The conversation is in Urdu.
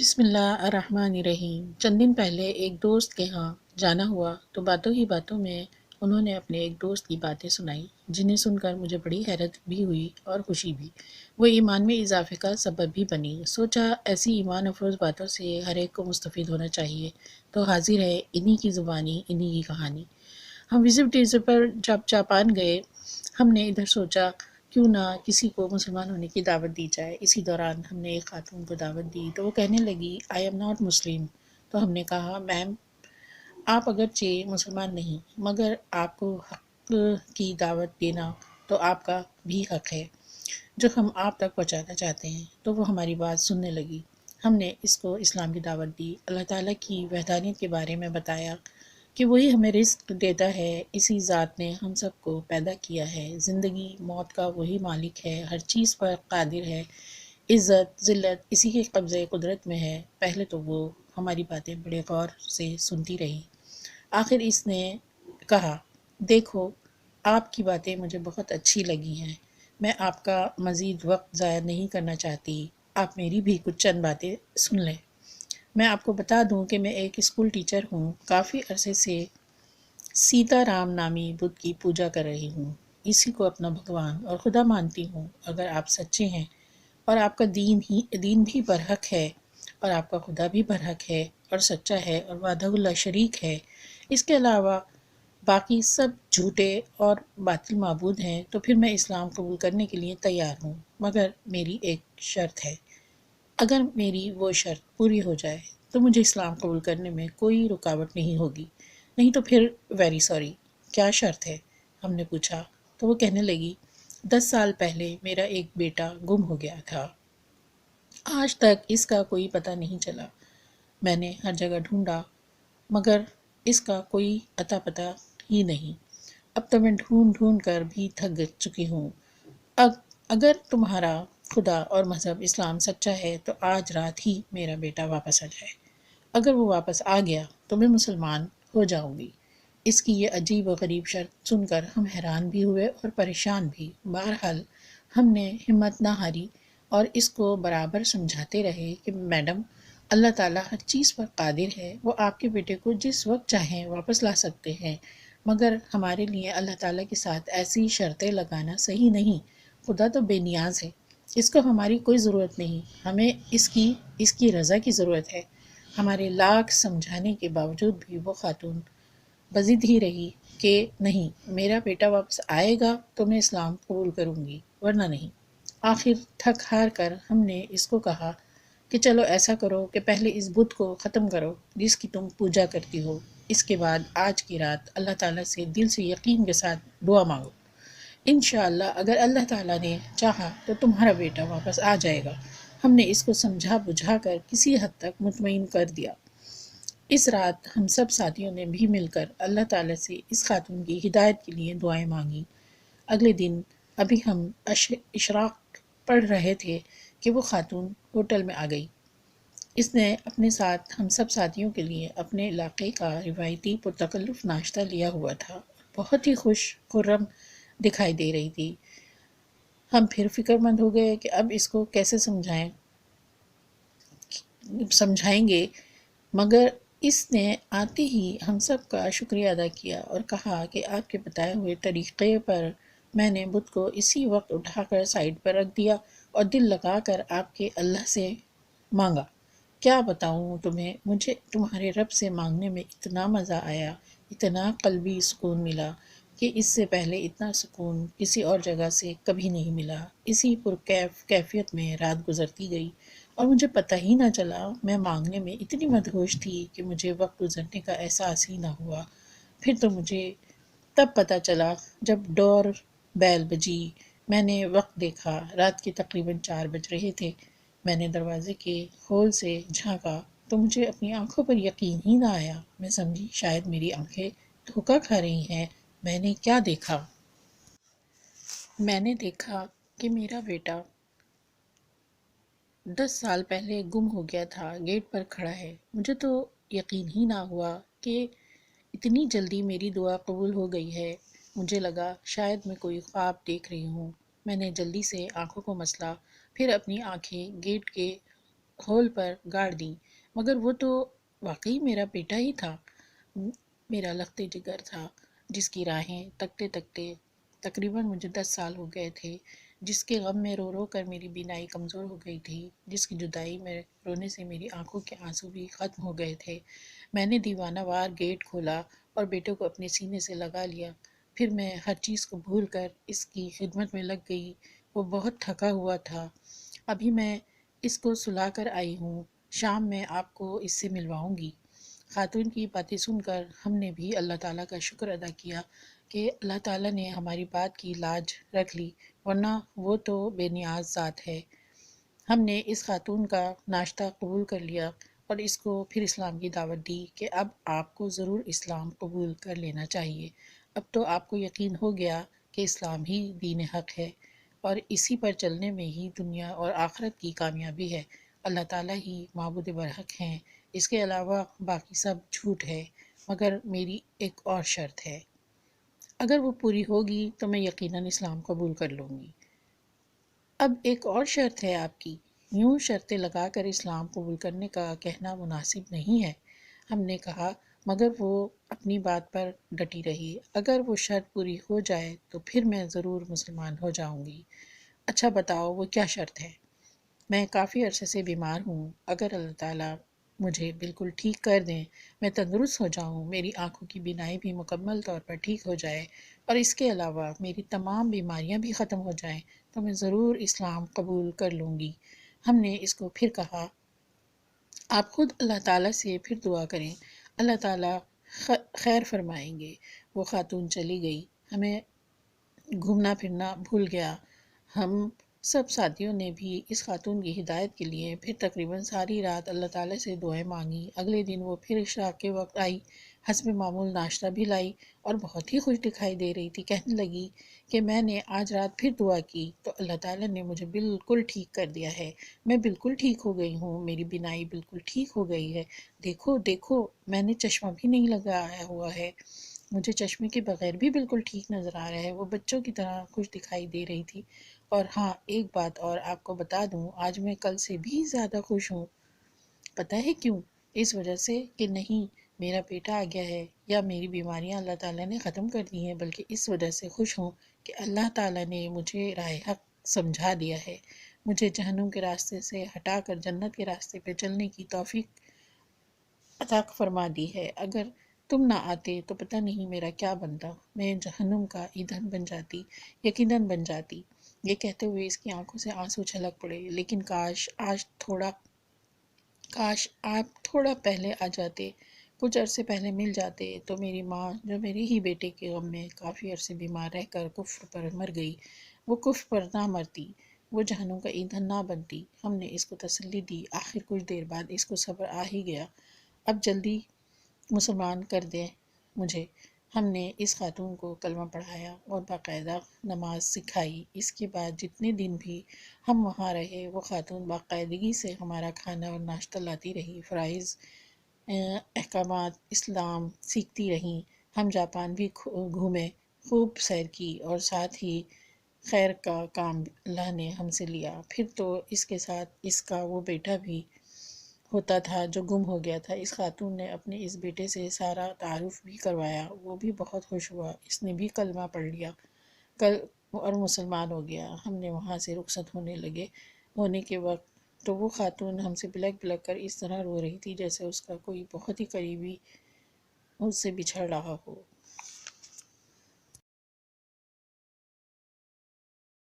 بسم اللہ الرحمن الرحیم۔ چند دن پہلے ایک دوست کے ہاں جانا ہوا تو باتوں ہی باتوں میں انہوں نے اپنے ایک دوست کی باتیں سنائی، جنہیں سن کر مجھے بڑی حیرت بھی ہوئی اور خوشی بھی۔ وہ ایمان میں اضافے کا سبب بھی بنی۔ سوچا ایسی ایمان افروز باتوں سے ہر ایک کو مستفید ہونا چاہیے، تو حاضر ہے انہی کی زبانی، انہی کی کہانی۔ ہم وزٹ ویزے پر جب جاپان گئے، ہم نے ادھر سوچا کیوں نہ کسی کو مسلمان ہونے کی دعوت دی جائے۔ اسی دوران ہم نے ایک خاتون کو دعوت دی تو وہ کہنے لگی آئی ایم ناٹ مسلم۔ تو ہم نے کہا میم، آپ اگرچہ مسلمان نہیں مگر آپ کو حق کی دعوت دینا تو آپ کا بھی حق ہے جو ہم آپ تک پہنچانا چاہتے ہیں۔ تو وہ ہماری بات سننے لگی۔ ہم نے اس کو اسلام کی دعوت دی، اللہ تعالیٰ کی وحدانیت کے بارے میں بتایا کہ وہی ہمیں رزق دیتا ہے، اسی ذات نے ہم سب کو پیدا کیا ہے، زندگی موت کا وہی مالک ہے، ہر چیز پر قادر ہے، عزت ذلت اسی کے قبضے قدرت میں ہے۔ پہلے تو وہ ہماری باتیں بڑے غور سے سنتی رہی۔ آخر اس نے کہا دیکھو، آپ کی باتیں مجھے بہت اچھی لگی ہیں، میں آپ کا مزید وقت ضائع نہیں کرنا چاہتی، آپ میری بھی کچھ چند باتیں سن لیں۔ میں آپ کو بتا دوں کہ میں ایک اسکول ٹیچر ہوں، کافی عرصے سے سیتا رام نامی بدھ کی پوجا کر رہی ہوں، اسی کو اپنا بھگوان اور خدا مانتی ہوں۔ اگر آپ سچے ہیں اور آپ کا دین بھی برحق ہے اور آپ کا خدا بھی برحق ہے اور سچا ہے اور وحدہ لا شریک ہے، اس کے علاوہ باقی سب جھوٹے اور باطل معبود ہیں، تو پھر میں اسلام قبول کرنے کے لیے تیار ہوں، مگر میری ایک شرط ہے۔ اگر میری وہ شرط پوری ہو جائے تو مجھے اسلام قبول کرنے میں کوئی رکاوٹ نہیں ہوگی، نہیں تو پھر ویری سوری۔ کیا شرط ہے؟ ہم نے پوچھا تو وہ کہنے لگی 10 سال پہلے میرا ایک بیٹا گم ہو گیا تھا، آج تک اس کا کوئی پتہ نہیں چلا۔ میں نے ہر جگہ ڈھونڈا مگر اس کا کوئی اتا پتہ ہی نہیں۔ اب تو میں ڈھونڈ ڈھونڈ کر بھی تھک چکی ہوں۔ اگر تمہارا خدا اور مذہب اسلام سچا ہے تو آج رات ہی میرا بیٹا واپس آ جائے۔ اگر وہ واپس آ گیا تو میں مسلمان ہو جاؤں گی۔ اس کی یہ عجیب و غریب شرط سن کر ہم حیران بھی ہوئے اور پریشان بھی۔ بہرحال ہم نے ہمت نہ ہاری اور اس کو برابر سمجھاتے رہے کہ میڈم، اللہ تعالیٰ ہر چیز پر قادر ہے، وہ آپ کے بیٹے کو جس وقت چاہیں واپس لا سکتے ہیں، مگر ہمارے لیے اللہ تعالیٰ کے ساتھ ایسی شرطیں لگانا صحیح نہیں۔ خدا تو بے نیاز ہے، اس کو ہماری کوئی ضرورت نہیں، ہمیں اس کی رضا کی ضرورت ہے۔ ہمارے لاکھ سمجھانے کے باوجود بھی وہ خاتون بضد ہی رہی کہ نہیں، میرا بیٹا واپس آئے گا تو میں اسلام قبول کروں گی، ورنہ نہیں۔ آخر تھک ہار کر ہم نے اس کو کہا کہ چلو ایسا کرو کہ پہلے اس بت کو ختم کرو جس کی تم پوجا کرتی ہو، اس کے بعد آج کی رات اللہ تعالیٰ سے دل سے یقین کے ساتھ دعا مانگو، انشاءاللہ اگر اللہ تعالیٰ نے چاہا تو تمہارا بیٹا واپس آ جائے گا۔ ہم نے اس کو سمجھا بجھا کر کسی حد تک مطمئن کر دیا۔ اس رات ہم سب ساتھیوں نے بھی مل کر اللہ تعالیٰ سے اس خاتون کی ہدایت کے لیے دعائیں مانگی۔ اگلے دن ابھی ہم اشراق پڑھ رہے تھے کہ وہ خاتون ہوٹل میں آ گئی۔ اس نے اپنے ساتھ ہم سب ساتھیوں کے لیے اپنے علاقے کا روایتی پرتکلف ناشتہ لیا ہوا تھا، بہت ہی خوش خرم دکھائی دے رہی تھی۔ ہم پھر فکر مند ہو گئے کہ اب اس کو کیسے سمجھائیں گے، مگر اس نے آتے ہی ہم سب کا شکریہ ادا کیا اور کہا کہ آپ کے بتائے ہوئے طریقے پر میں نے بت کو اسی وقت اٹھا کر سائڈ پر رکھ دیا اور دل لگا کر آپ کے اللہ سے مانگا۔ کیا بتاؤں تمہیں، مجھے تمہارے رب سے مانگنے میں اتنا مزہ آیا، اتنا قلبی سکون ملا کہ اس سے پہلے اتنا سکون کسی اور جگہ سے کبھی نہیں ملا۔ اسی کیفیت میں رات گزرتی گئی اور مجھے پتہ ہی نہ چلا، میں مانگنے میں اتنی مدہوش تھی کہ مجھے وقت گزرنے کا احساس ہی نہ ہوا۔ پھر تو مجھے تب پتہ چلا جب ڈور بیل بجی، میں نے وقت دیکھا، رات کے تقریباً 4 بج رہے تھے۔ میں نے دروازے کے ہول سے جھانکا تو مجھے اپنی آنکھوں پر یقین ہی نہ آیا۔ میں سمجھی شاید میری آنکھیں دھوکہ کھا رہی ہیں۔ میں نے کیا دیکھا؟ میں نے دیکھا کہ میرا بیٹا 10 سال پہلے گم ہو گیا تھا، گیٹ پر کھڑا ہے۔ مجھے تو یقین ہی نہ ہوا کہ اتنی جلدی میری دعا قبول ہو گئی ہے۔ مجھے لگا شاید میں کوئی خواب دیکھ رہی ہوں۔ میں نے جلدی سے آنکھوں کو مسلا، پھر اپنی آنکھیں گیٹ کے کھول پر گاڑ دیں، مگر وہ تو واقعی میرا بیٹا ہی تھا، میرا لخت جگر تھا، جس کی راہیں تکتے تکتے تقریباً مجھے 10 سال ہو گئے تھے، جس کے غم میں رو رو کر میری بینائی کمزور ہو گئی تھی، جس کی جدائی میں رونے سے میری آنکھوں کے آنسو بھی ختم ہو گئے تھے۔ میں نے دیوانہ وار گیٹ کھولا اور بیٹے کو اپنے سینے سے لگا لیا، پھر میں ہر چیز کو بھول کر اس کی خدمت میں لگ گئی۔ وہ بہت تھکا ہوا تھا، ابھی میں اس کو سلا کر آئی ہوں، شام میں آپ کو اس سے ملواؤں گی۔ خاتون کی باتیں سن کر ہم نے بھی اللہ تعالیٰ کا شکر ادا کیا کہ اللہ تعالیٰ نے ہماری بات کی لاج رکھ لی، ورنہ وہ تو بے نیاز ذات ہے۔ ہم نے اس خاتون کا ناشتہ قبول کر لیا اور اس کو پھر اسلام کی دعوت دی کہ اب آپ کو ضرور اسلام قبول کر لینا چاہیے۔ اب تو آپ کو یقین ہو گیا کہ اسلام ہی دین حق ہے اور اسی پر چلنے میں ہی دنیا اور آخرت کی کامیابی ہے۔ اللہ تعالیٰ ہی معبود برحق ہیں، اس کے علاوہ باقی سب جھوٹ ہے، مگر میری ایک اور شرط ہے، اگر وہ پوری ہوگی تو میں یقیناً اسلام قبول کر لوں گی۔ اب ایک اور شرط ہے آپ کی۔ یوں شرطیں لگا کر اسلام قبول کرنے کا کہنا مناسب نہیں ہے۔ ہم نے کہا مگر وہ اپنی بات پر ڈٹی رہی، اگر وہ شرط پوری ہو جائے تو پھر میں ضرور مسلمان ہو جاؤں گی۔ اچھا بتاؤ وہ کیا شرط ہے؟ میں کافی عرصے سے بیمار ہوں، اگر اللہ تعالیٰ مجھے بالکل ٹھیک کر دیں، میں تندرست ہو جاؤں، میری آنکھوں کی بینائی بھی مکمل طور پر ٹھیک ہو جائے اور اس کے علاوہ میری تمام بیماریاں بھی ختم ہو جائیں تو میں ضرور اسلام قبول کر لوں گی۔ ہم نے اس کو پھر کہا آپ خود اللہ تعالیٰ سے پھر دعا کریں، اللہ تعالیٰ خیر فرمائیں گے۔ وہ خاتون چلی گئی، ہمیں گھومنا پھرنا بھول گیا۔ ہم سب ساتھیوں نے بھی اس خاتون کی ہدایت کے لیے پھر تقریباً ساری رات اللہ تعالیٰ سے دعائیں مانگی۔ اگلے دن وہ پھر عشاء کے وقت آئی، حسب معمول ناشتہ بھی لائی اور بہت ہی خوش دکھائی دے رہی تھی۔ کہنے لگی کہ میں نے آج رات پھر دعا کی تو اللہ تعالیٰ نے مجھے بالکل ٹھیک کر دیا ہے، میں بالکل ٹھیک ہو گئی ہوں، میری بینائی بالکل ٹھیک ہو گئی ہے، دیکھو دیکھو میں نے چشمہ بھی نہیں لگایا ہوا ہے، مجھے چشمے کے بغیر بھی بالکل ٹھیک نظر آ رہا ہے۔ وہ بچوں کی طرح خوش دکھائی دے رہی تھی۔ اور ہاں ایک بات اور آپ کو بتا دوں، آج میں کل سے بھی زیادہ خوش ہوں۔ پتہ ہے کیوں؟ اس وجہ سے کہ نہیں میرا بیٹا آ گیا ہے یا میری بیماریاں اللہ تعالیٰ نے ختم کر دی ہیں، بلکہ اس وجہ سے خوش ہوں کہ اللہ تعالیٰ نے مجھے راہ حق سمجھا دیا ہے، مجھے جہنم کے راستے سے ہٹا کر جنت کے راستے پہ چلنے کی توفیق عطا فرما دی ہے۔ اگر تم نہ آتے تو پتہ نہیں میرا کیا بنتا، میں جہنم کا ایندھن بن جاتی، یقیناً بن جاتی۔ یہ کہتے ہوئے اس کی آنکھوں سے آنسو چھلک پڑے، لیکن کاش آپ تھوڑا پہلے آ جاتے، کچھ عرصے پہلے مل جاتے تو میری ماں جو میرے ہی بیٹے کے غم میں کافی عرصے بیمار رہ کر کفر پر مر گئی، وہ کفر پر نہ مرتی، وہ جہنم کا ایندھن نہ بنتی۔ ہم نے اس کو تسلی دی، آخر کچھ دیر بعد اس کو صبر آ ہی گیا، اب جلدی مسلمان کر دیں مجھے۔ ہم نے اس خاتون کو کلمہ پڑھایا اور باقاعدہ نماز سکھائی۔ اس کے بعد جتنے دن بھی ہم وہاں رہے وہ خاتون باقاعدگی سے ہمارا کھانا اور ناشتہ لاتی رہی، فرائض احکامات اسلام سیکھتی رہیں۔ ہم جاپان بھی گھومے، خوب سیر کی اور ساتھ ہی خیر کا کام اللہ نے ہم سے لیا۔ پھر تو اس کے ساتھ اس کا وہ بیٹا بھی ہوتا تھا جو گم ہو گیا تھا۔ اس خاتون نے اپنے اس بیٹے سے سارا تعارف بھی کروایا، وہ بھی بہت خوش ہوا، اس نے بھی کلمہ پڑھ لیا اور مسلمان ہو گیا۔ ہم نے وہاں سے رخصت ہونے کے وقت تو وہ خاتون ہم سے بلک بلک کر اس طرح رو رہی تھی جیسے اس کا کوئی بہت ہی قریبی اس سے بچھڑ رہا ہو۔